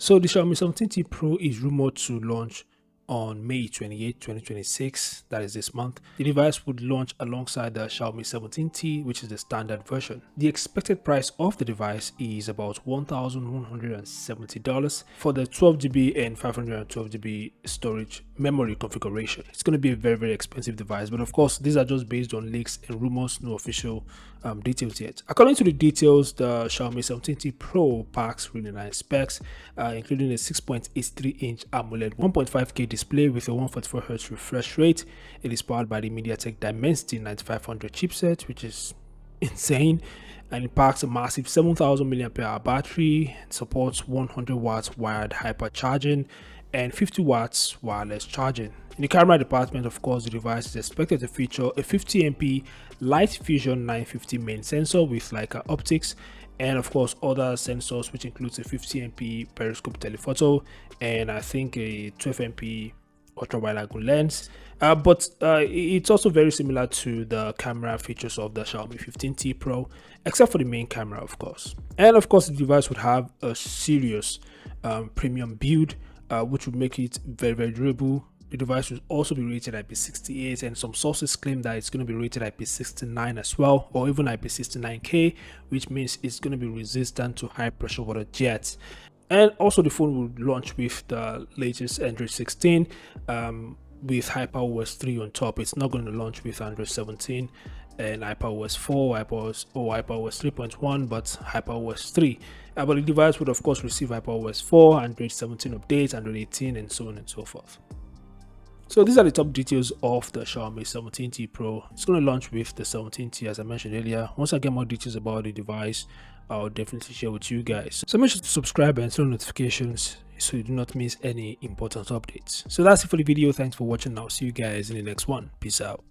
So the Xiaomi 17T Pro is rumored to launch on May 28, 2026, that is this month. The device would launch alongside the Xiaomi 17T, which is the standard version. The expected price of the device is about $1,170 for the 12GB and 512GB storage memory configuration. It's going to be a very expensive device, but of course these are just based on leaks and rumors, no official details yet. According to the details, the Xiaomi 17T Pro packs really nice specs, including a 6.83-inch AMOLED 1.5K display with a 144Hz refresh rate. It is powered by the MediaTek Dimensity 9500 chipset, which is insane, and it packs a massive 7000 mAh battery. It supports 100 watts wired hypercharging and 50 watts wireless charging. In the camera department, of course, the device is expected to feature a 50MP Light Fusion 950 main sensor with Leica optics, and of course other sensors, which includes a 50MP periscope telephoto and I think a 12MP ultra wide angle lens. But it's also very similar to the camera features of the Xiaomi 15T Pro, except for the main camera, of course. And of course, the device would have a serious premium build, which would make it very durable. The device will also be rated IP68, and some sources claim that it's going to be rated IP69 as well, or even IP69K, which means it's going to be resistant to high pressure water jets. And also the phone will launch with the latest Android 16 with HyperOS 3 on top. It's not going to launch with Android 17 and HyperOS 4 HyperOS 3.1, but HyperOS 3. But the device would of course receive HyperOS 4, Android 17 updates, Android 18, and so on and so forth. So these are the top details of the Xiaomi 17T Pro. It's going to launch with the 17T, as I mentioned earlier. Once I get more details about the device, I'll definitely share with you guys. So make sure to subscribe and turn on notifications so you do not miss any important updates. So that's it for the video. Thanks for watching. I'll see you guys in the next one. Peace out.